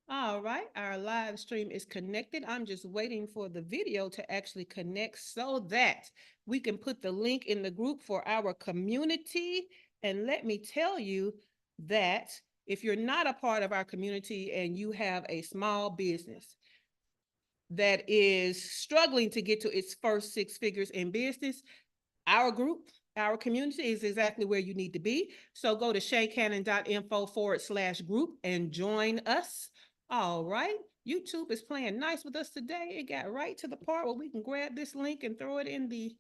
All right, our live stream is connected. I'm just waiting for the video to actually connect so that we can put the link in the group for our community. And let me tell you that if you're not a part of our community and you have a small business that is struggling to get to its first six figures in business, our group, our community is exactly where you need to be. So go to shaycannon.info/group and join us. All right. YouTube is playing nice with us today. It got right to the part where we can grab this link and throw it in the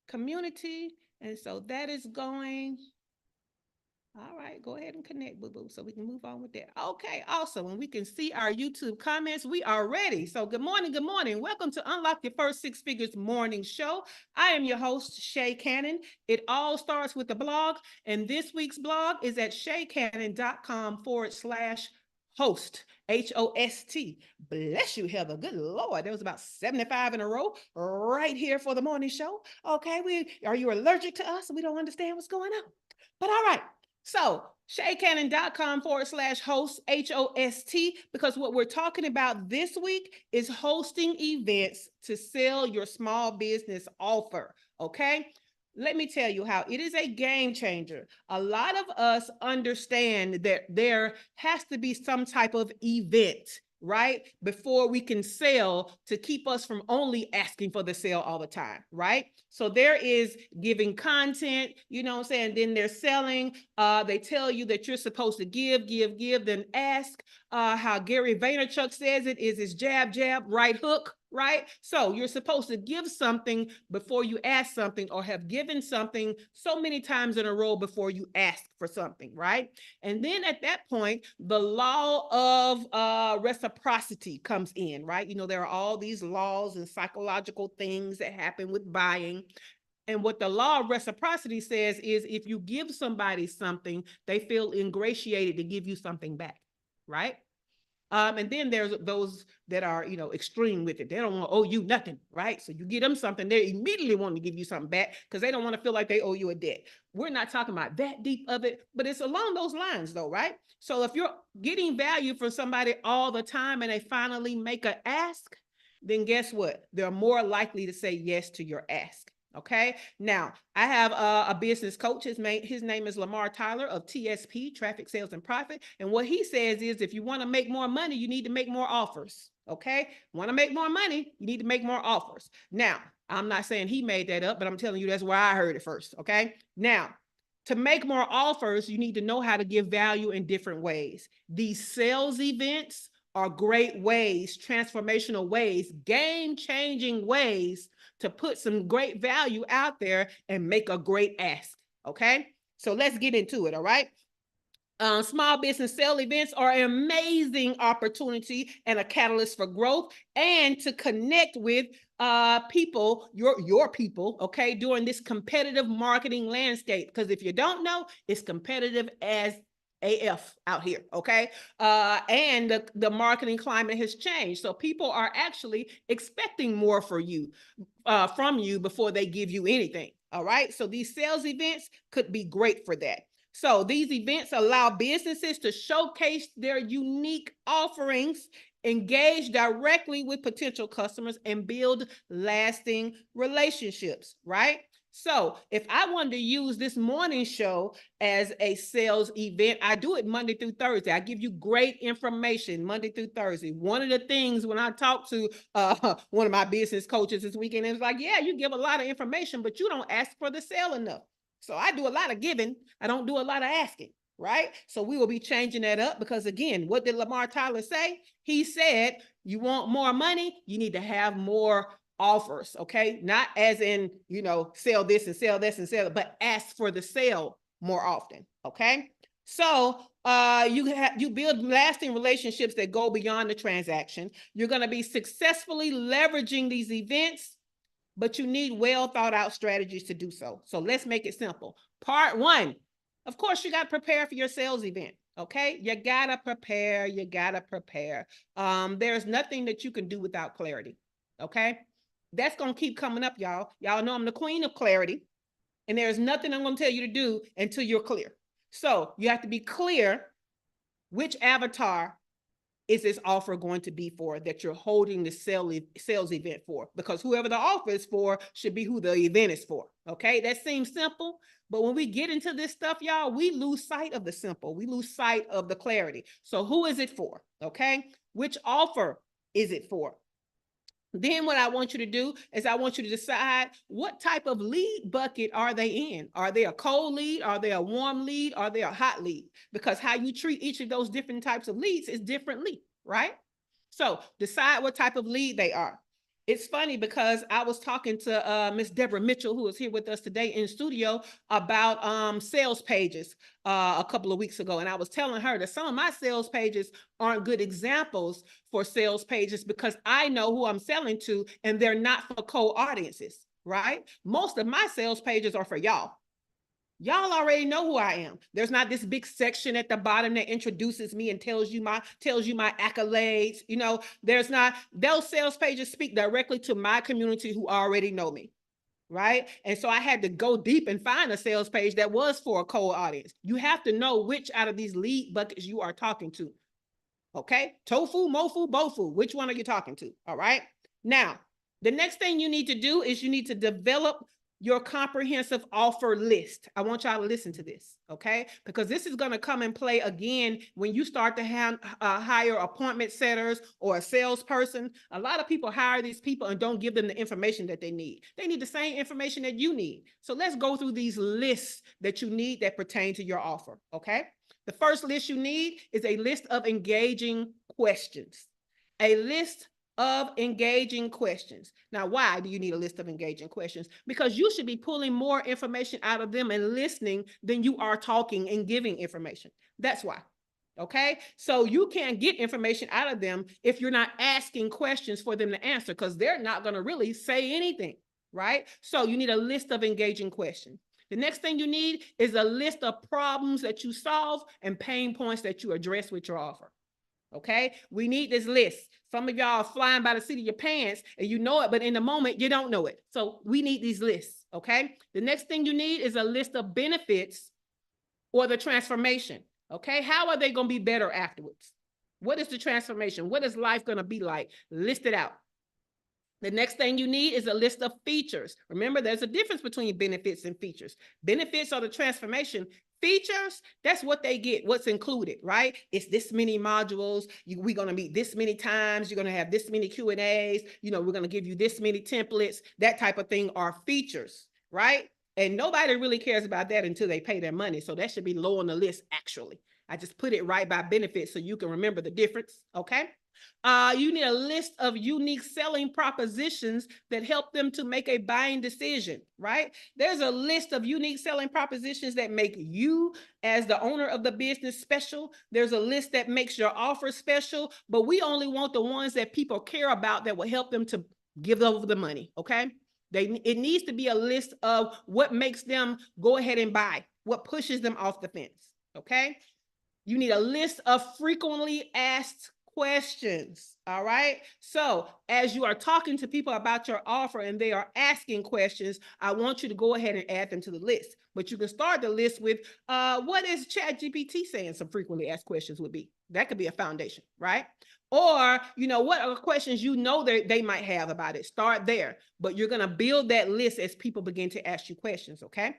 community. And so that is going. All right, go ahead and connect, boo boo, so we can move on with that. Okay, awesome. When we can see our YouTube comments, we are ready. So, good morning, good morning. Welcome to Unlock Your First Six Figures Morning Show. I am your host, Shay Cannon. It all starts with the blog, and this week's blog is at shaycannon.com/host. HOST. Bless you, Heather. Good Lord. There was about 75 in a row right here for the morning show. Okay, are you allergic to us? We don't understand what's going on. But all right. So shaycannon.com/host, HOST, because what we're talking about this week is hosting events to sell your small business offer. Okay. Let me tell you how it is a game changer. A lot of us understand that there has to be some type of event, right? Before we can sell to keep us from only asking for the sale all the time, right? So there is giving content, you know what I'm saying? Then they're selling. They tell you that you're supposed to give, then ask. How Gary Vaynerchuk says it is jab, jab, right hook, right? So you're supposed to give something before you ask something, or have given something so many times in a row before you ask for something, right? And then at that point, the law of reciprocity comes in, right? You know, there are all these laws and psychological things that happen with buying. And what the law of reciprocity says is if you give somebody something, they feel ingratiated to give you something back, right? And then there's those that are, extreme with it. They don't want to owe you nothing, right? So you give them something, they immediately want to give you something back because they don't want to feel like they owe you a debt. We're not talking about that deep of it, but it's along those lines though, right? So if you're getting value from somebody all the time and they finally make an ask, then guess what? They're more likely to say yes to your ask. Okay. Now I have a business coach. His name is Lamar Tyler of TSP, Traffic Sales and Profit. And what he says is if you want to make more money, you need to make more offers. Okay. Want to make more money, you need to make more offers. Now, I'm not saying he made that up, but I'm telling you that's where I heard it first. Okay. Now, to make more offers, you need to know how to give value in different ways. These sales events are great ways, transformational ways, game-changing ways to put some great value out there and make a great ask. Okay. So let's get into it. All right. Small business sale events are an amazing opportunity and a catalyst for growth and to connect with people, your people, okay, during this competitive marketing landscape. Because if you don't know, it's competitive as AF out here, okay? And the marketing climate has changed. So people are actually expecting more from you before they give you anything. All right. So these sales events could be great for that. So these events allow businesses to showcase their unique offerings, engage directly with potential customers, and build lasting relationships, right? So if I wanted to use this morning show as a sales event, I do it Monday through Thursday. I give you great information Monday through Thursday. One of the things when I talked to one of my business coaches this weekend, it was like, yeah, you give a lot of information, but you don't ask for the sale enough. So I do a lot of giving. I don't do a lot of asking, right? So we will be changing that up because again, what did Lamar Tyler say? He said, you want more money, you need to have more offers, okay? Not as in, sell this and sell this and sell it, but ask for the sale more often, okay? So you build lasting relationships that go beyond the transaction. You're going to be successfully leveraging these events, but you need well thought out strategies to do so. So let's make it simple. Part one, of course, you got to prepare for your sales event. Okay, you gotta prepare. You gotta prepare. There's nothing that you can do without clarity. Okay, that's gonna keep coming up, y'all. Y'all know I'm the queen of clarity, and there's nothing I'm gonna tell you to do until you're clear. So you have to be clear which avatar is this offer going to be for that you're holding the sales event for? Because whoever the offer is for should be who the event is for. Okay, that seems simple, but when we get into this stuff, y'all, we lose sight of the simple. We lose sight of the clarity. So who is it for? Okay, which offer is it for? Then what I want you to do is I want you to decide what type of lead bucket are they in? Are they a cold lead? Are they a warm lead? Are they a hot lead? Because how you treat each of those different types of leads is differently, right? So decide what type of lead they are. It's funny because I was talking to Miss Deborah Mitchell, who is here with us today in studio, about sales pages a couple of weeks ago. And I was telling her that some of my sales pages aren't good examples for sales pages because I know who I'm selling to and they're not for cold audiences, right? Most of my sales pages are for y'all. Y'all already know who I am. There's not this big section at the bottom that introduces me and tells you my accolades. You know, there's not, those sales pages speak directly to my community who already know me, right? And so I had to go deep and find a sales page that was for a cold audience. You have to know which out of these lead buckets you are talking to. Okay? Tofu, mofu, bofu. Which one are you talking to? All right. Now, the next thing you need to do is you need to develop your comprehensive offer list. I want y'all to listen to this, okay? Because this is going to come and play again when you start to hire appointment setters or a salesperson. A lot of people hire these people and don't give them the information that they need. They need the same information that you need. So let's go through these lists that you need that pertain to your offer, okay? The first list you need is a list of engaging questions. A list of engaging questions. Now, why do you need a list of engaging questions? Because you should be pulling more information out of them and listening than you are talking and giving information. That's why. Okay. So you can't get information out of them if you're not asking questions for them to answer, because they're not going to really say anything. Right. So you need a list of engaging questions. The next thing you need is a list of problems that you solve and pain points that you address with your offer. Okay, we need this list. Some of y'all are flying by the seat of your pants and you know it, but in the moment you don't know it. So we need these lists. Okay, the next thing you need is a list of benefits or the transformation. Okay, how are they going to be better afterwards? What is the transformation? What is life going to be like? List it out. The next thing you need is a list of features. Remember, there's a difference between benefits and features. Benefits are the transformation. Features, that's what they get, what's included, right? It's this many modules. We're going to meet this many times. You're going to have this many Q&As. You know, we're going to give you this many templates. That type of thing are features, right? And nobody really cares about that until they pay their money. So that should be low on the list, actually. I just put it right by benefits so you can remember the difference, okay? You need a list of unique selling propositions that help them to make a buying decision, right? There's a list of unique selling propositions that make you as the owner of the business special. There's a list that makes your offer special, but we only want the ones that people care about that will help them to give over the money, okay? It needs to be a list of what makes them go ahead and buy, what pushes them off the fence, okay? You need a list of frequently asked questions. All right. So as you are talking to people about your offer and they are asking questions, I want you to go ahead and add them to the list. But you can start the list with what is ChatGPT saying some frequently asked questions would be. That could be a foundation, right? Or, you know, what are questions you know that they might have about it? Start there. But you're going to build that list as people begin to ask you questions. Okay.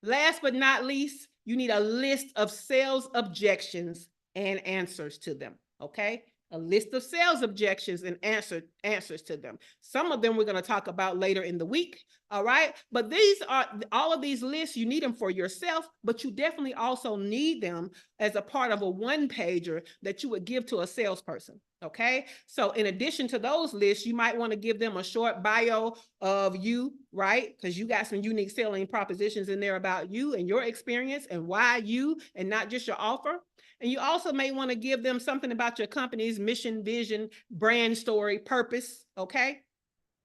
Last but not least, you need a list of sales objections and answers to them. Okay, a list of sales objections and answers to them. Some of them we're going to talk about later in the week. All right, but these are all of these lists. You need them for yourself, but you definitely also need them as a part of a one-pager that you would give to a salesperson. Okay, so in addition to those lists, you might want to give them a short bio of you, right? Because you got some unique selling propositions in there about you and your experience and why you, and not just your offer. And you also may want to give them something about your company's mission, vision, brand story, purpose, okay?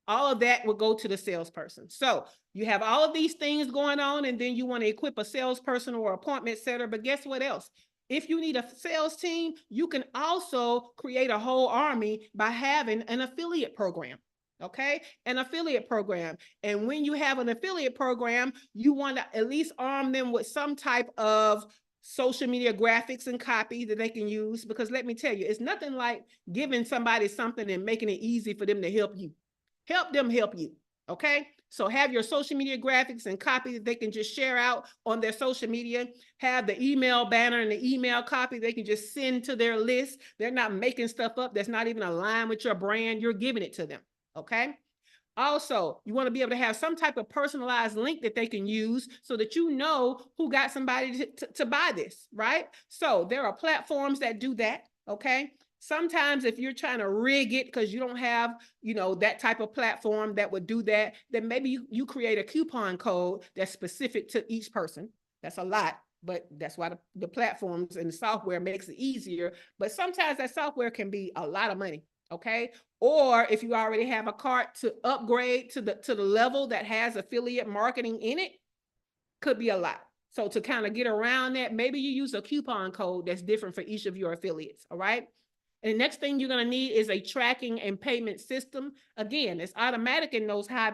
All of that will go to the salesperson. So you have all of these things going on, and then you want to equip a salesperson or appointment setter, but guess what else? If you need a sales team, you can also create a whole army by having an affiliate program. Okay, an affiliate program. And when you have an affiliate program, you want to at least arm them with some type of social media graphics and copy that they can use, because let me tell you, it's nothing like giving somebody something and making it easy for them to help you. Help them help you. Okay. So have your social media graphics and copy that they can just share out on their social media. Have the email banner and the email copy they can just send to their list. They're not making stuff up that's not even aligned with your brand. You're giving it to them. Okay. Also, you want to be able to have some type of personalized link that they can use so that you know who got somebody to buy this, right? So there are platforms that do that, okay? Sometimes if you're trying to rig it because you don't have, that type of platform that would do that, then maybe you create a coupon code that's specific to each person. That's a lot, but that's why the platforms and the software makes it easier. But sometimes that software can be a lot of money, okay? Or if you already have a cart, to upgrade to the level that has affiliate marketing in it, could be a lot. So to kind of get around that, maybe you use a coupon code that's different for each of your affiliates. All right. And the next thing you're going to need is a tracking and payment system. Again, it's automatic in those high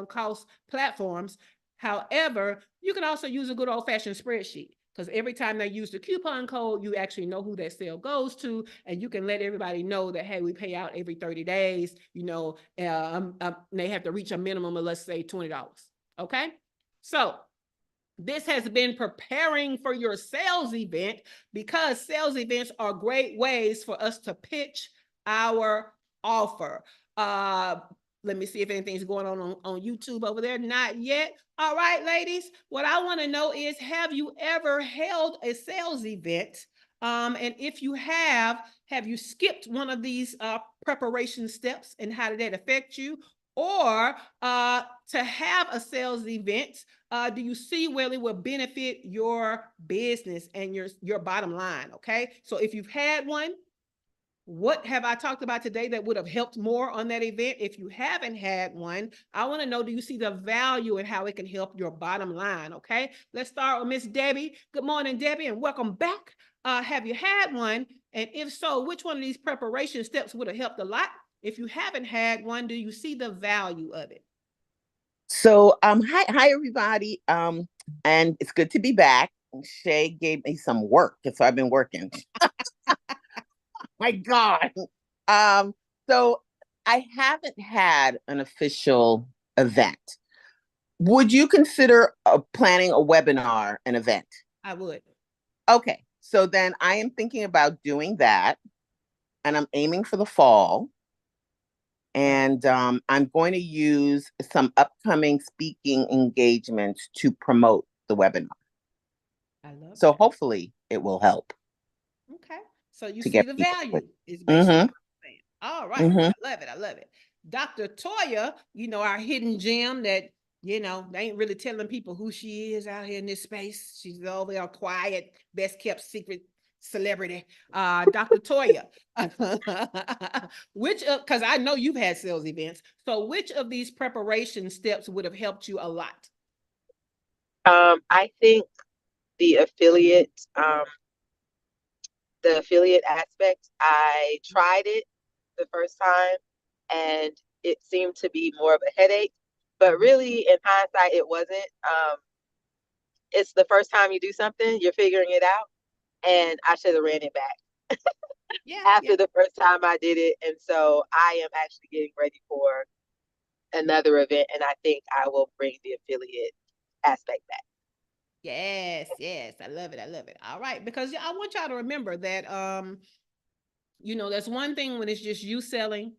cost platforms. However, you can also use a good old fashioned spreadsheet, because every time they use the coupon code, you actually know who that sale goes to, and you can let everybody know that, hey, we pay out every 30 days, they have to reach a minimum of, let's say, $20. Okay. So this has been preparing for your sales event, because sales events are great ways for us to pitch our offer. Let me see if anything's going on YouTube over there. Not yet. All right, ladies. What I want to know is, have you ever held a sales event? And if you have you skipped one of these preparation steps, and how did that affect you? Or to have a sales event, do you see where it will benefit your business and your bottom line? Okay. So if you've had one, what have I talked about today that would have helped more on that event? If you haven't had one, I want to know, do you see the value and how it can help your bottom line? Okay. Let's start with Miss Debbie. Good morning, Debbie, and welcome back. Have you had one? And if so, which one of these preparation steps would have helped a lot? If you haven't had one, do you see the value of it? So, hi everybody. And it's good to be back. Shay gave me some work, so I've been working. My God. So I haven't had an official event. Would you consider planning a webinar an event? I would. Okay, so then I am thinking about doing that, and I'm aiming for the fall. And I'm going to use some upcoming speaking engagements to promote the webinar. I love So that. hopefully it will help. Okay. So you To see get the people. value is basically what I'm saying. All right. Mm-hmm. I love it. I love it. Dr. Toya, our hidden gem that, they ain't really telling people who she is out here in this space. She's over there quiet, best kept secret celebrity. Dr. Toya, because I know you've had sales events. So which of these preparation steps would have helped you a lot? I think the affiliate, aspect, I tried it the first time and it seemed to be more of a headache, but really in hindsight, it wasn't. It's the first time you do something, you're figuring it out, and I should have ran it back Yeah. after the first time I did it. And so I am actually getting ready for another event, and I think I will bring the affiliate aspect back. Yes, yes. I love it. I love it. All right. Because I want y'all to remember that that's one thing when it's just you selling.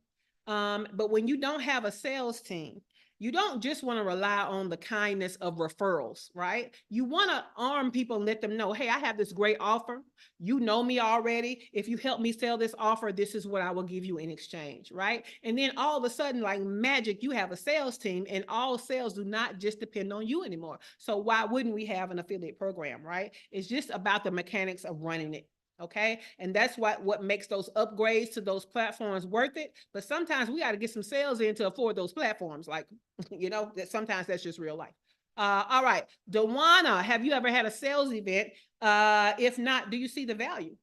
But when you don't have a sales team, you don't just want to rely on the kindness of referrals, right? You want to arm people and let them know, hey, I have this great offer. You know me already. If you help me sell this offer, this is what I will give you in exchange, right? And then all of a sudden, like magic, you have a sales team, and all sales do not just depend on you anymore. So why wouldn't we have an affiliate program, right? It's just about the mechanics of running it. Okay. And that's what makes those upgrades to those platforms worth it. But sometimes we got to get some sales in to afford those platforms. Like, that sometimes that's just real life. All right. Dewana, have you ever had a sales event? If not, do you see the value?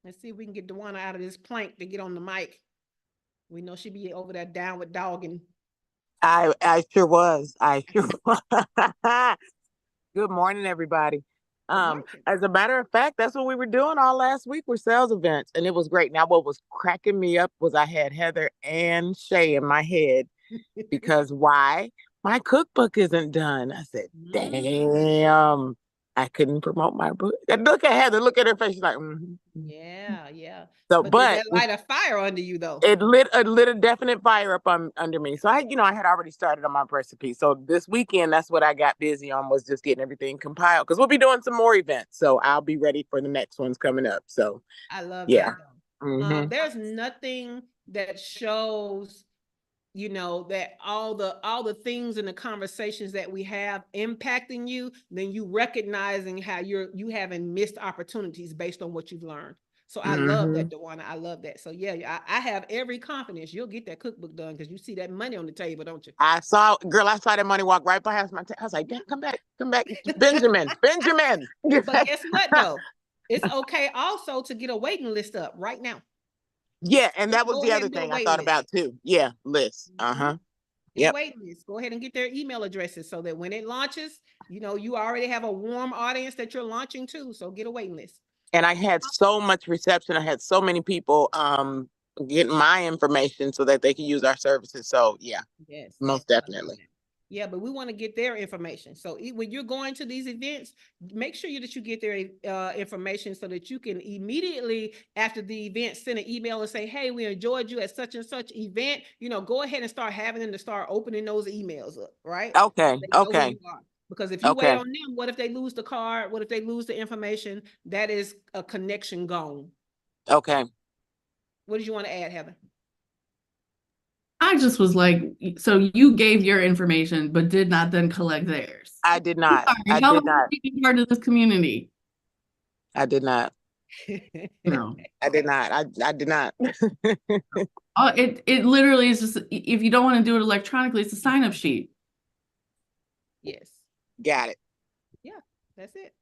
Let's see if we can get Dewana out of this plank to get on the mic. We know she'd be over there down with dogging. I sure was. I sure was. Good morning, everybody. Good morning. As a matter of fact, that's what we were doing all last week were sales events, and it was great. Now, what was cracking me up was I had Heather and Shay in my head because why? My cookbook isn't done. I said, damn, I couldn't promote my book. And look at Heather, look at her face. She's like, Yeah, yeah. So, But did but that light a fire under you though? it lit a definite fire up under me. So I had already started on my recipe. So this weekend, that's what I got busy on, was just getting everything compiled, because we'll be doing some more events. So I'll be ready for the next ones coming up. So I love yeah. that though. There's nothing that shows, that all the things and the conversations that we have impacting you, then you recognizing how you haven't missed opportunities based on what you've learned. So I love that, Dewana. I love that. So yeah, I have every confidence you'll get that cookbook done, because you see that money on the table, don't you? I saw that money walk right past my I was like, come back, Benjamin. But guess what though? It's okay also to get a waiting list up right now. Yeah, and that was Go the ahead other and do a thing I waiting thought list. about too. Yeah, list. Get a waiting list. Go ahead and get their email addresses so that when it launches, you already have a warm audience that you're launching to. So get a waiting list. And I had so much reception. I had so many people getting my information so that they can use our services. So yeah, yes, most definitely. Yeah, but we want to get their information. So when you're going to these events, make sure that you get their information so that you can immediately after the event send an email and say, hey, we enjoyed you at such and such event. Go ahead and start having them to start opening those emails up, right? Okay. They know who you are. Because if you wait Okay. on them, what if they lose the card? What if they lose the information? That is a connection gone. Okay. What did you want to add, Heather? I just was like, so you gave your information, but did not then collect theirs. I did not. I did not. Being part of this community. I did not. No, I did not. I did not. It literally is just, if you don't want to do it electronically, it's a sign-up sheet. Yes. Got it. Yeah, that's it.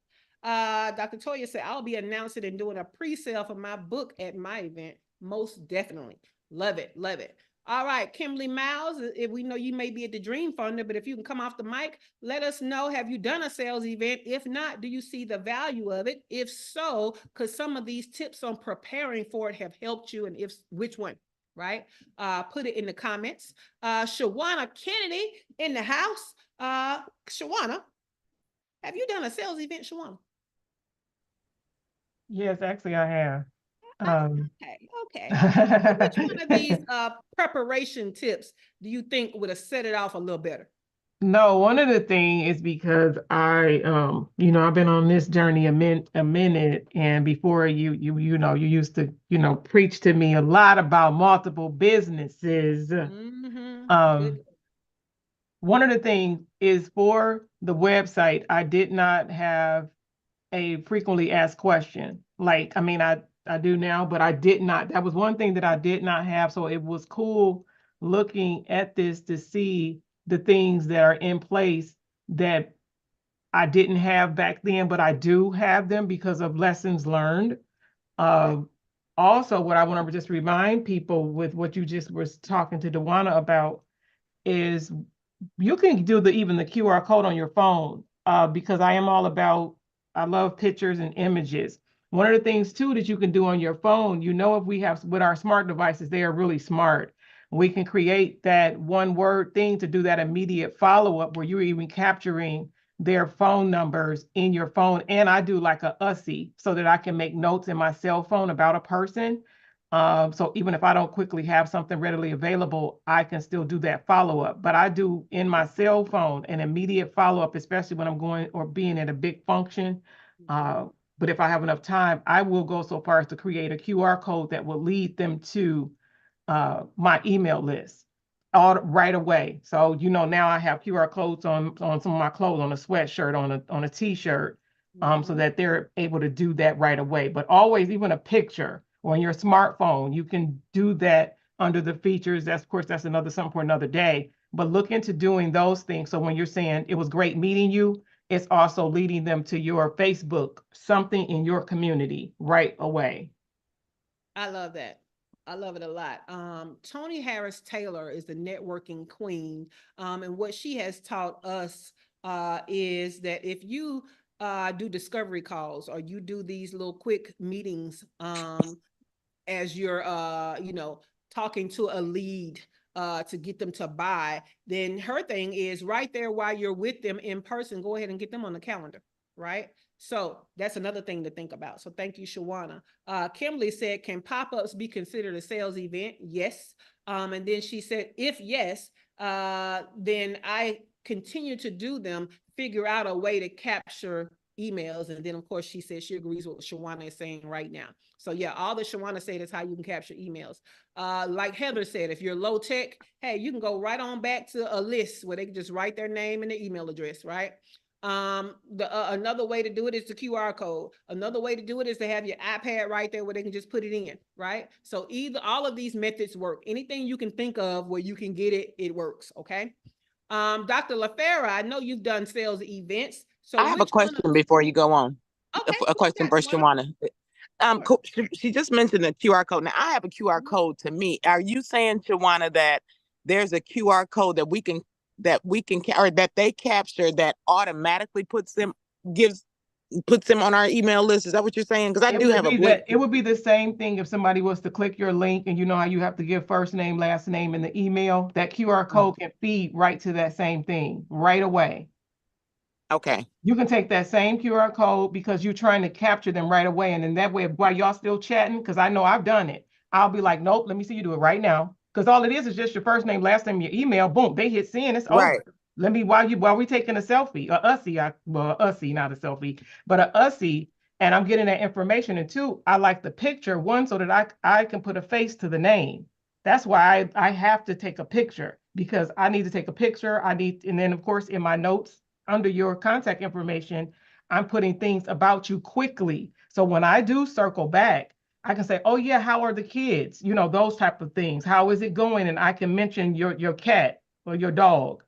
Dr. Toya said, I'll be announcing and doing a pre-sale for my book at my event. Most definitely. Love it. Love it. All right, Kimberly Miles, if we know you may be at the Dream Funder, but if you can come off the mic, let us know, have you done a sales event? If not, do you see the value of it? If so, because some of these tips on preparing for it have helped you, and if which one, right? Put it in the comments. Shawana Kennedy in the house. Shawana, have you done a sales event, Shawana? Yes, actually I have. Okay. Which one of these preparation tips do you think would have set it off a little better? No, one of the things is because I've been on this journey a minute, and before you used to, preach to me a lot about multiple businesses. One of the things is for the website, I did not have a frequently asked question. Like, I mean, I do now, but I did not. That was one thing that I did not have. So it was cool looking at this to see the things that are in place that I didn't have back then, but I do have them because of lessons learned. Also, what I want to just remind people with what you just was talking to Dewana about is you can do even the QR code on your phone, because I love pictures and images. One of the things too that you can do on your phone, if we have with our smart devices, they are really smart. We can create that one word thing to do that immediate follow-up where you're even capturing their phone numbers in your phone. And I do like a USSI so that I can make notes in my cell phone about a person. So even if I don't quickly have something readily available, I can still do that follow-up. But I do in my cell phone an immediate follow-up, especially when I'm going or being at a big function. But if I have enough time, I will go so far as to create a QR code that will lead them to my email list all right away. So, now I have QR codes on some of my clothes, on a sweatshirt, on a t-shirt, so that they're able to do that right away. But always, even a picture on your smartphone, you can do that under the features. That's something for another day. But look into doing those things. So when you're saying it was great meeting you, it's also leading them to your Facebook, something in your community right away. I love that. I love it a lot. Tony Harris Taylor is the networking queen. And what she has taught us is that if you do discovery calls or you do these little quick meetings as you're talking to a lead to get them to buy, then her thing is right there while you're with them in person, go ahead and get them on the calendar, right? So that's another thing to think about. So thank you, Shawana. Kimberly said, can pop-ups be considered a sales event? Yes. And then she said, if yes, then I continue to do them, figure out a way to capture emails. And then of course she says she agrees with what Shawana is saying right now. So yeah, all that Shawana said is how you can capture emails. Like Heather said, if you're low tech, hey, you can go right on back to a list where they can just write their name and their email address, right? Another way to do it is the QR code. Another way to do it is to have your iPad right there where they can just put it in, right? So either all of these methods work. Anything you can think of where you can get it, it works, okay? Dr. LaFera, I know you've done sales events. So I have a question before you go on. Okay, A question for Shawana. She just mentioned the QR code. Now I have a QR code to me. Are you saying, Shawana, that there's a QR code that we can or that they capture that automatically puts them on our email list? Is that what you're saying? Because I do have a blink. It would be the same thing if somebody was to click your link, and you know how you have to give first name, last name in the email. That QR code can feed right to that same thing right away. Okay. You can take that same QR code because you're trying to capture them right away. And then that way, while y'all still chatting, because I know I've done it, I'll be like, nope, let me see you do it right now. Because all it is just your first name, last name, your email. Boom, they hit send, it's Right. over. Let me, while we taking a selfie, ussy, not a selfie, but a ussy, and I'm getting that information. And two, I like the picture, one, so that I can put a face to the name. That's why I have to take a picture, because I need to take a picture. And then of course in my notes, under your contact information, I'm putting things about you quickly. So when I do circle back, I can say, oh yeah, how are the kids? You know, those type of things. How is it going? And I can mention your cat or your dog.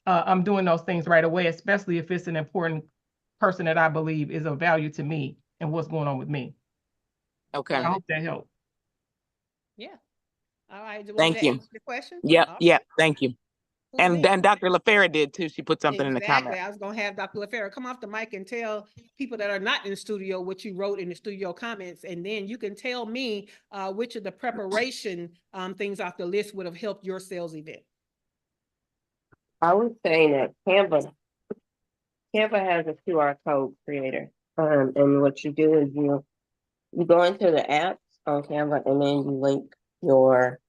I'm doing those things right away, especially if it's an important person that I believe is of value to me and what's going on with me. Okay. I hope that helped. Yeah. All right. Thank you. Answer the question? Yep. Yep. Thank you. And Dr. LaFera did too. She put something in the comment. Exactly. I was going to have Dr. LaFera come off the mic and tell people that are not in the studio what you wrote in the studio comments. And then you can tell me which of the preparation things off the list would have helped your sales event. I was saying that Canva has a QR code creator. And what you do is you go into the apps on Canva, and then you link your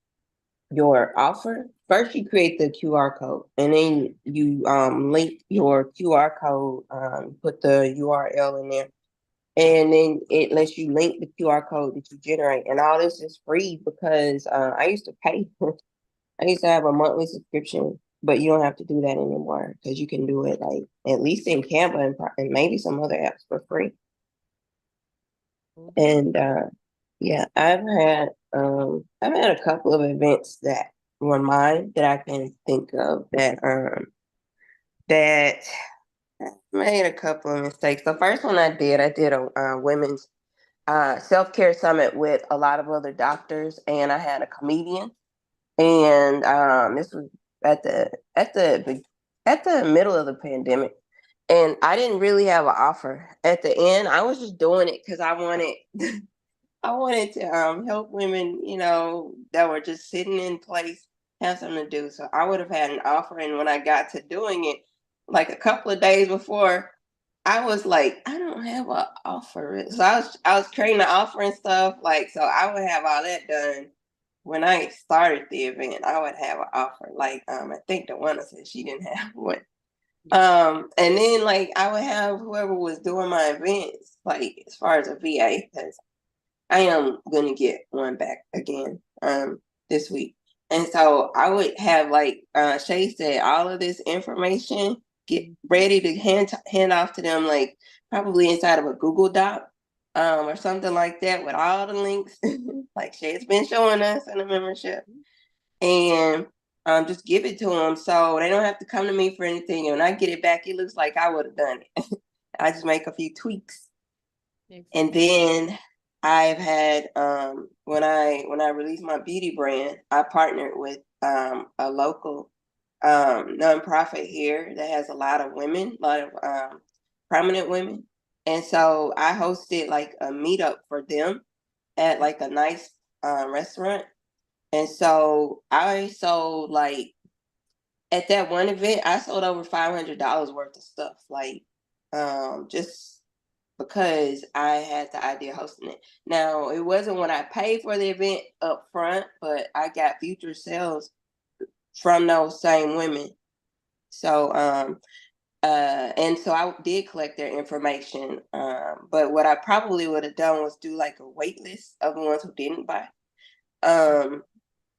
offer. First, you create the QR code, and then you link your QR code, put the URL in there, and then it lets you link the QR code that you generate. And all this is free because I used to pay. I used to have a monthly subscription, but you don't have to do that anymore because you can do it like at least in Canva and maybe some other apps for free. And yeah, I've had a couple of events that were mine that I can think of that made a couple of mistakes. The first one I did a women's self-care summit with a lot of other doctors, and I had a comedian, and this was at the middle of the pandemic, and I didn't really have an offer at the end. I was just doing it because I wanted to help women, you know, that were just sitting in place, have something to do. So I would have had an offer, and when I got to doing it, like a couple of days before, I was like, I don't have an offer. So I was creating the offer and stuff, like, so I would have all that done. When I started the event, I would have an offer. Like, I think the one said she didn't have one. And then like I would have whoever was doing my events, like as far as a VA, because I am gonna get one back again this week. And so I would have, like Shay said, all of this information, get ready to hand off to them, like probably inside of a Google Doc or something like that with all the links, like Shay's been showing us in the membership. And just give it to them so they don't have to come to me for anything. And when I get it back, it looks like I would have done it. I just make a few tweaks. Exactly. And then I've had when I released my beauty brand, I partnered with a local nonprofit here that has a lot of women, a lot of prominent women. And so I hosted like a meetup for them at like a nice restaurant. And so I sold like, at that one event, I sold over $500 worth of stuff, like just because I had the idea of hosting it. Now, it wasn't when I paid for the event up front, but I got future sales from those same women. So, and so I did collect their information. But what I probably would have done was do like a wait list of the ones who didn't buy. And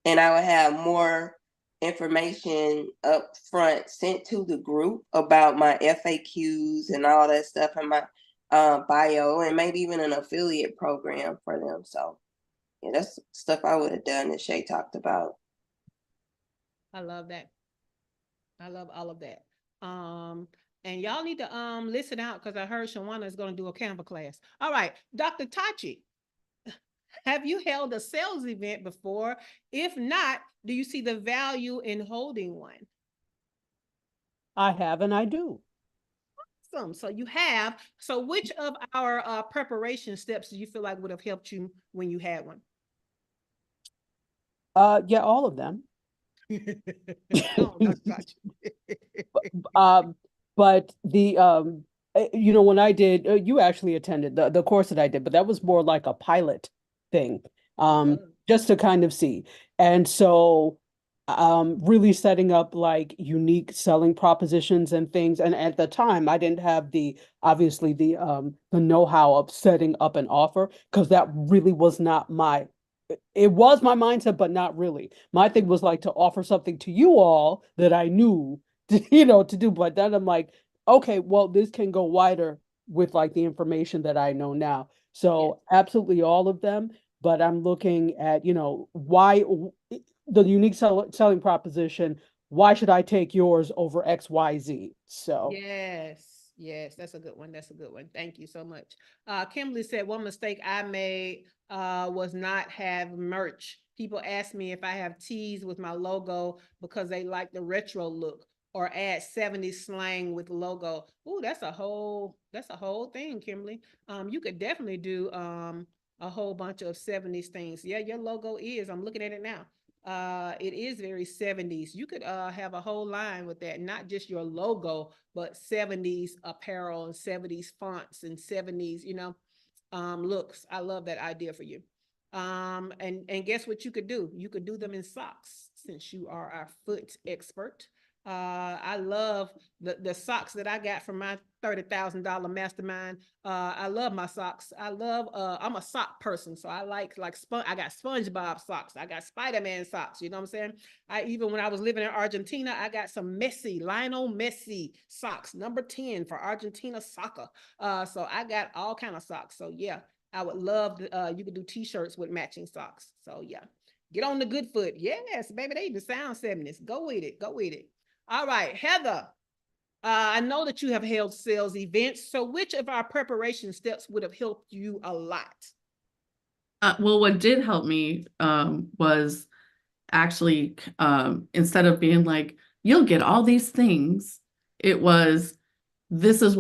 I would have more information up front sent to the group about my FAQs and all that stuff in my bio, and maybe even an affiliate program for them. So yeah, that's stuff I would have done that Shay talked about. I love that. I love all of that. And y'all need to listen out, because I heard Shawana is going to do a Canva class. All right, Dr. Tachi, have you held a sales event before? If not, do you see the value in holding one? I have and I do. Awesome. So you have. So which of our preparation steps do you feel like would have helped you when you had one? Yeah, all of them. Go on, Dr. Tachi. But the you know, when I did, you actually attended the course that I did, but that was more like a pilot thing, just to kind of see. And so really setting up like unique selling propositions and things. And at the time, I didn't have obviously the know-how of setting up an offer, because that really was not it was my mindset, but not really. My thing was like to offer something to you all that I knew, to do. But then I'm like, okay, well, this can go wider with like the information that I know now. So absolutely all of them. But I'm looking at, why the unique selling proposition. Why should I take yours over X, Y, Z? So Yes, that's a good one. That's a good one. Thank you so much. Kimberly said one mistake I made was not have merch. People ask me if I have tees with my logo because they like the retro look, or add 70s slang with logo. Ooh, that's a whole thing, Kimberly. You could definitely do a whole bunch of 70s things. Yeah, your logo is, I'm looking at it now. It is very 70s. You could have a whole line with that, not just your logo, but 70s apparel and 70s fonts and 70s, looks. I love that idea for you. And guess what you could do? You could do them in socks, since you are our foot expert. I love the socks that I got from my $30,000 mastermind. I love my socks. I'm a sock person, so I like I got SpongeBob socks. I got Spider-Man socks. You know what I'm saying? Even when I was living in Argentina, I got some Lionel Messi socks, number 10 for Argentina soccer. So I got all kind of socks. So yeah, I would love you could do t-shirts with matching socks. So yeah, get on the good foot. Yes, baby, they even sound 70s. Go with it. Go with it. All right, Heather, I know that you have held sales events. So which of our preparation steps would have helped you a lot? Well, what did help me was actually instead of being like, you'll get all these things, it was, this is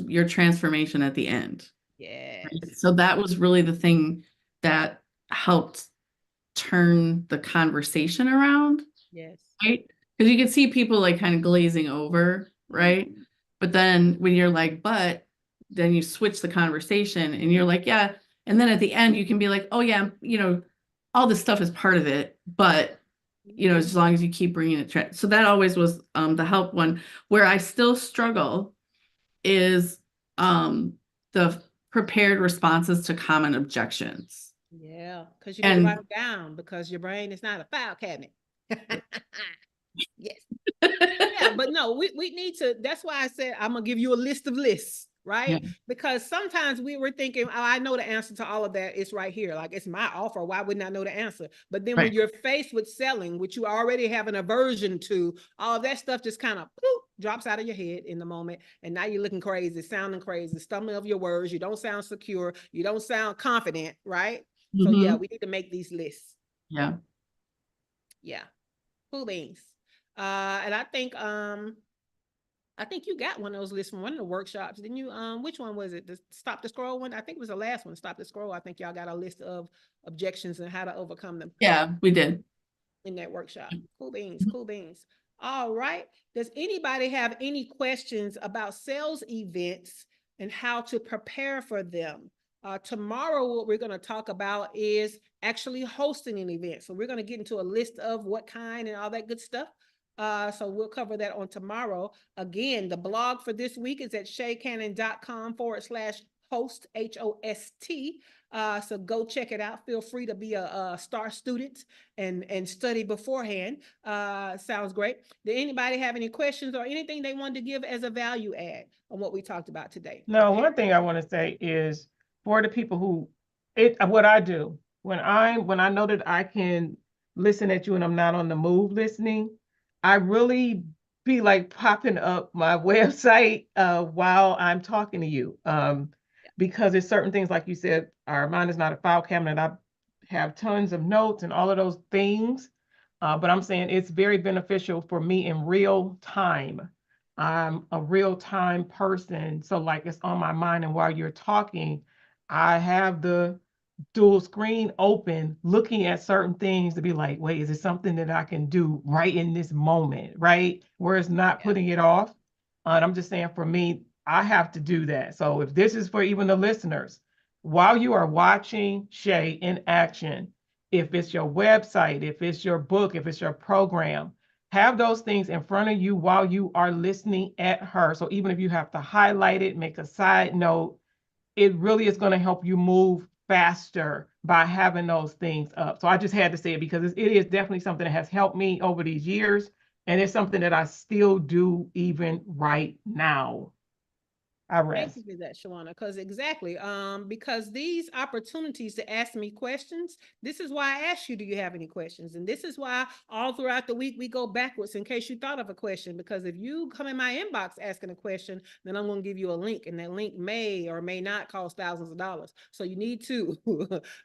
your transformation at the end. Yes. Right? So that was really the thing that helped turn the conversation around. Yes. Right? Because you can see people like kind of glazing over, right? But then when you're like, then you switch the conversation and you're like, yeah. And then at the end, you can be like, oh yeah, all this stuff is part of it, but as long as you keep bringing it. So that always was the help one. Where I still struggle is the prepared responses to common objections. Yeah, because you need to write them down, because your brain is not a file cabinet. Yes. Yeah, but no, we need to. That's why I said I'm gonna give you a list of lists, right? Yeah. Because sometimes we were thinking, oh, I know the answer to all of that. It's right here. Like, it's my offer. Why wouldn't I know the answer? But then when you're faced with selling, which you already have an aversion to, all of that stuff just kind of drops out of your head in the moment. And now you're looking crazy, sounding crazy, stumbling over your words. You don't sound secure. You don't sound confident, right? So yeah, we need to make these lists. Yeah. Yeah. Cool beans. And I think you got one of those lists from one of the workshops, didn't you? Which one was it? The Stop the Scroll one? I think it was the last one, Stop the Scroll. I think y'all got a list of objections and how to overcome them Yeah, we did. in that workshop. Cool beans, cool beans. All right. Does anybody have any questions about sales events and how to prepare for them? Tomorrow, what we're going to talk about is actually hosting an event. So we're going to get into a list of what kind and all that good stuff. So we'll cover that on tomorrow. Again, the blog for this week is at shaycannon.com/host, HOST. So go check it out. Feel free to be a star student and study beforehand. Sounds great. Did anybody have any questions or anything they wanted to give as a value add on what we talked about today? No, one thing I want to say is for the people who what I do when I know that I can listen at you and I'm not on the move listening, I really be like popping up my website while I'm talking to you. Because there's certain things, like you said, our mind is not a file cabinet. I have tons of notes and all of those things. But I'm saying it's very beneficial for me in real time. I'm a real time person. So like it's on my mind. And while you're talking, I have the dual screen open, looking at certain things to be like, wait, is it something that I can do right in this moment, right? Where it's not putting it off. And I'm just saying for me, I have to do that. So if this is for even the listeners, while you are watching Shay in action, if it's your website, if it's your book, if it's your program, have those things in front of you while you are listening at her. So even if you have to highlight it, make a side note, it really is going to help you move faster by having those things up. So I just had to say it because it is definitely something that has helped me over these years. And it's something that I still do even right now. I rest. Thank you for that, Shawana, because exactly, because these opportunities to ask me questions, this is why I asked you, do you have any questions? And this is why all throughout the week, we go backwards in case you thought of a question, because if you come in my inbox asking a question, then I'm going to give you a link, and that link may or may not cost thousands of dollars. So you need to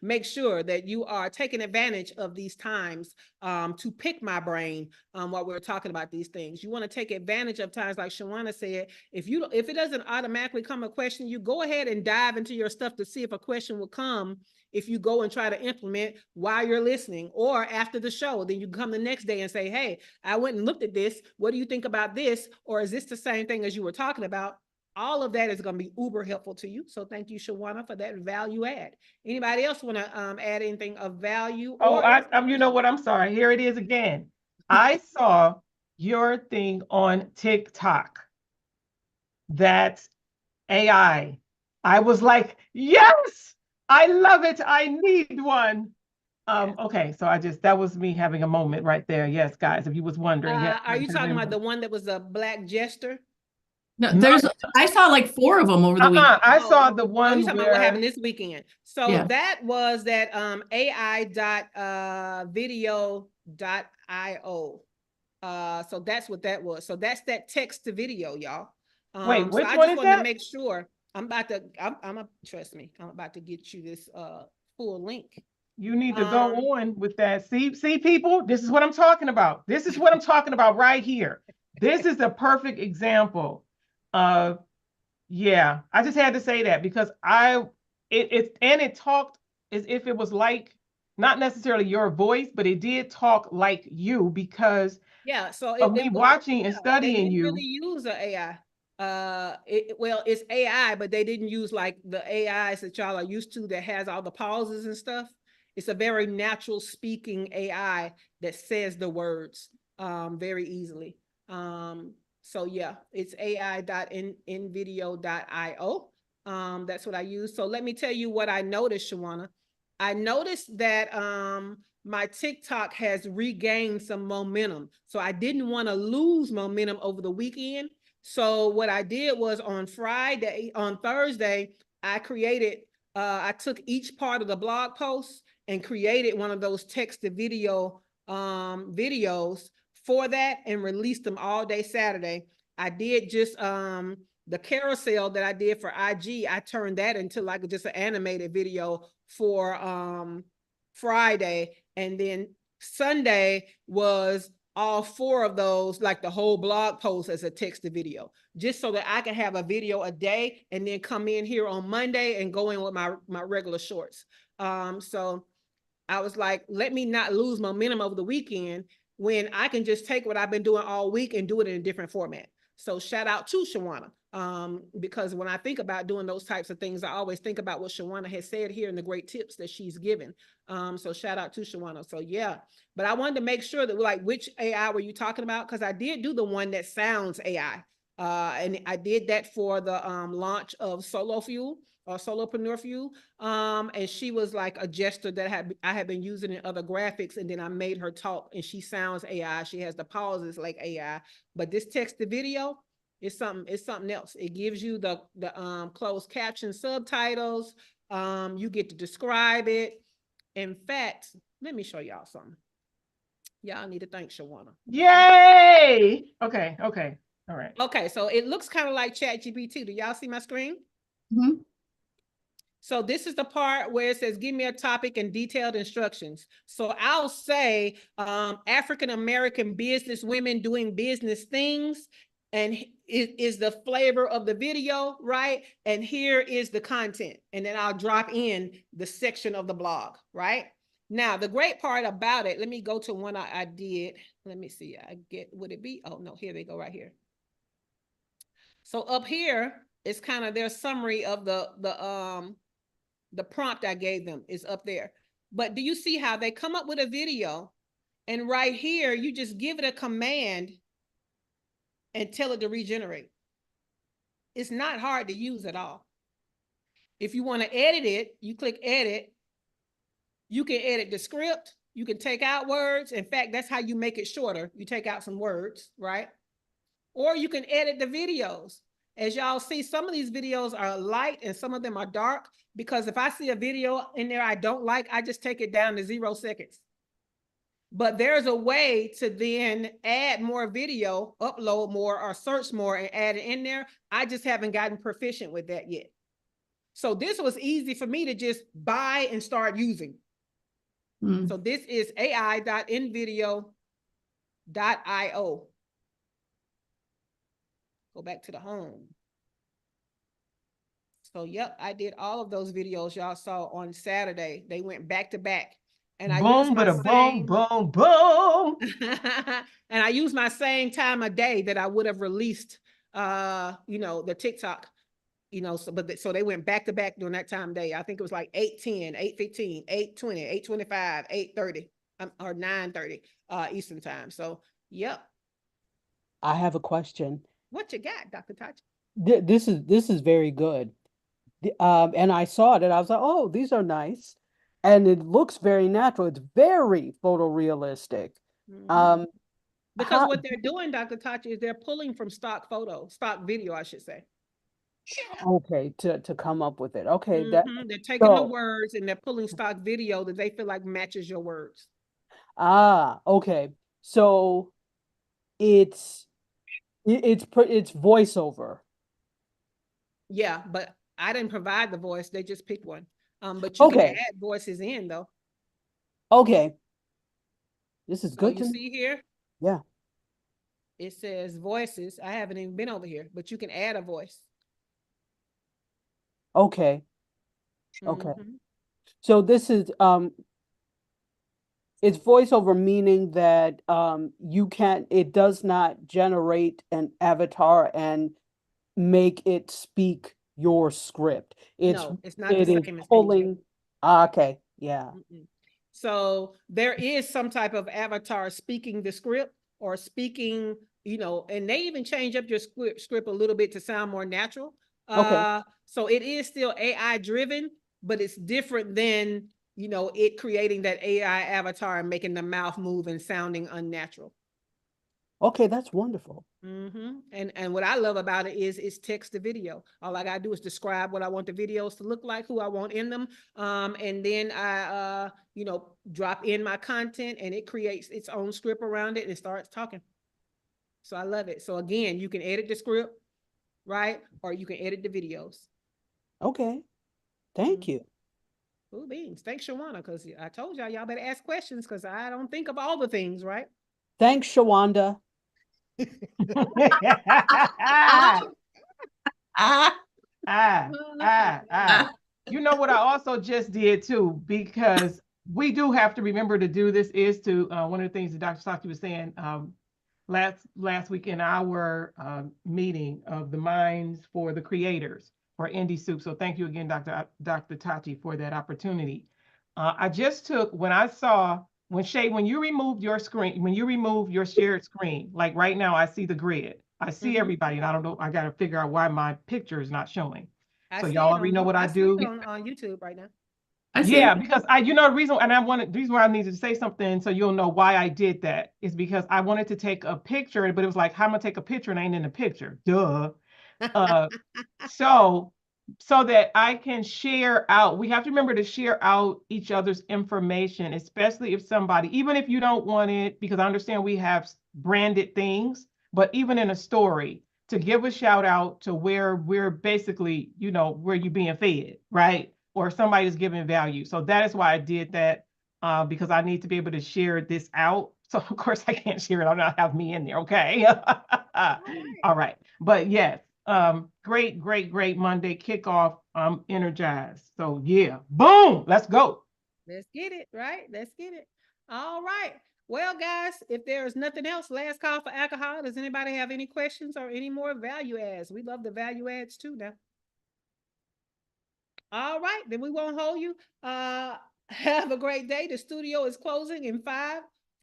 make sure that you are taking advantage of these times to pick my brain while we're talking about these things. You want to take advantage of times like Shawana said. If it doesn't automatically come a question, you go ahead and dive into your stuff to see if a question will come if you go and try to implement while you're listening or after the show. Then you come the next day and say, hey, I went and looked at this. What do you think about this? Or is this the same thing as you were talking about? All of that is going to be uber helpful to you. So thank you, Shawana, for that value add. Anybody else want to add anything of value? You know what? I'm sorry. Here it is again. I saw your thing on TikTok. That's AI. I was like, yes, I love it. I need one. Okay, so that was me having a moment right there. Yes, guys, if you was wondering. Are you talking about the one that was a black jester? No, I saw like 4 of them over the week. I saw the one you're talking about what happened this weekend. So that was that AI.video.io. So that's what that was. So that's that text to video, y'all. Wait, which so I one just is wanted that? to make sure. Trust me, I'm about to get you this full link. You need to go on with that. See, people, this is what I'm talking about. This is what I'm talking about right here. This is the perfect example of, I just had to say that because it talked as if it was like, not necessarily your voice, but it did talk like you because of me watching and studying you. They didn't really use an AI. It's AI, but they didn't use like the AIs that y'all are used to that has all the pauses and stuff. It's a very natural speaking AI that says the words very easily. So yeah, it's ai.nvideo.io. That's what I use. So let me tell you what I noticed, Shawana. I noticed that my TikTok has regained some momentum. So I didn't want to lose momentum over the weekend. So what I did was on Thursday, I took each part of the blog post and created one of those text to video videos for that and released them all day Saturday. I did just the carousel that I did for IG, I turned that into like just an animated video for Friday. And then Sunday was all 4 of those, like the whole blog post, as a text to video, just so that I can have a video a day and then come in here on Monday and go in with my regular shorts. So I was like, let me not lose momentum over the weekend when I can just take what I've been doing all week and do it in a different format. So shout out to Shawana. Because when I think about doing those types of things, I always think about what Shawana has said here and the great tips that she's given. So shout out to Shawana. So yeah, but I wanted to make sure that, like, which AI were you talking about? Because I did do the one that sounds AI. And I did that for the launch of Solo Fuel or Solopreneur Fuel. And she was like a gesture that I had been using in other graphics, and then I made her talk, and she sounds AI. She has the pauses like AI, but this text to video is something else. It gives you the closed caption subtitles. You get to describe it. In fact, let me show y'all something. Y'all need to thank Shawana. Yay! Okay. All right. Okay, so it looks kind of like ChatGPT. Do y'all see my screen? Mhm. So this is the part where it says, give me a topic and detailed instructions. So I'll say African-American business women doing business things, and it is the flavor of the video, right? And here is the content. And then I'll drop in the section of the blog, right? Now, the great part about it, let me go to one I did. Let me see, would it be? Oh no, here they go right here. So up here is kind of their summary of the prompt I gave them is up there. But do you see how they come up with a video, and right here, you just give it a command and tell it to regenerate. It's not hard to use at all. If you want to edit it, you click edit. You can edit the script. You can take out words. In fact, that's how you make it shorter. You take out some words, right? Or you can edit the videos. As y'all see, some of these videos are light and some of them are dark, because if I see a video in there I don't like, I just take it down to 0 seconds. But there's a way to then add more video, upload more, or search more and add it in there. I just haven't gotten proficient with that yet. So this was easy for me to just buy and start using. So this is ai.nvideo.io. Go back to the home. So, yep, I did all of those videos y'all saw on Saturday. They went back to back. And I used my same boom. and I used my same time of day that I would have released the TikTok, so they went back to back during that time of day. I think it was like 8:10, 8:15, 8:20, 8:25, 8:30, or 9:30 Eastern time. So, yep. I have a question. What you got, Dr. Touch? This is very good. And I saw it and I was like, oh, these are nice. And it looks very natural. It's very photorealistic. Mm-hmm. Because what they're doing, Dr. Touch, is they're pulling from stock video, I should say. Okay, to come up with it. Okay, Mm-hmm. They're taking the words and they're pulling stock video that they feel like matches your words. Okay. So it's voiceover. Yeah, but I didn't provide the voice. They just picked one. But you can add voices in though. Okay. This is So good you see here? Yeah. It says voices. I haven't even been over here, but you can add a voice. Okay. Okay. So this is it's voiceover, meaning that it does not generate an avatar and make it speak your script. No, it's not the same as pulling. Okay, yeah. So there is some type of avatar speaking the script or speaking, and they even change up your script a little bit to sound more natural. Okay. So it is still AI driven, but it's different than, it creating that AI avatar and making the mouth move and sounding unnatural. Okay, that's wonderful. And what I love about it is it's text to video. All I gotta do is describe what I want the videos to look like, who I want in them, and then I drop in my content, and it creates its own script around it and starts talking. So I love it. So again, you can edit the script, right? Or you can edit the videos. Okay, thank you. Cool beans. Thanks, Shawana, because I told y'all better ask questions, because I don't think of all the things, right? Thanks, Shawanda. You know what I also just did too, because we do have to remember to do this is to one of the things that Dr. Saki was saying last week in our meeting of the Minds for the Creators for Indie Soup. So thank you again, Dr. Tachi, for that opportunity. I just took when I saw when Shay, when you removed your screen, when you remove your shared screen, like right now, I see the grid. I see everybody, and I don't know. I got to figure out why my picture is not showing. So y'all already know what I do. See it on YouTube right now. I see Yeah, it. because the reason, and the reason why I needed to say something so you'll know why I did that is because I wanted to take a picture, but it was like, how am I gonna take a picture and I ain't in the picture? Duh. So that I can share out, we have to remember to share out each other's information, especially if somebody, even if you don't want it, because I understand we have branded things, but even in a story, to give a shout out to where we're basically, where you're being fed, right? Or somebody's giving value. So that is why I did that, because I need to be able to share this out. So of course I can't share it. I'll not have me in there. Okay. All right. But yes, great Monday kickoff. I'm energized. So yeah, boom, let's go. Let's get it, right? Let's get it. All right. Well, guys, if there is nothing else, last call for alcohol. Does anybody have any questions or any more value adds? We love the value adds too now. All right, then we won't hold you. Have a great day. The studio is closing in 5,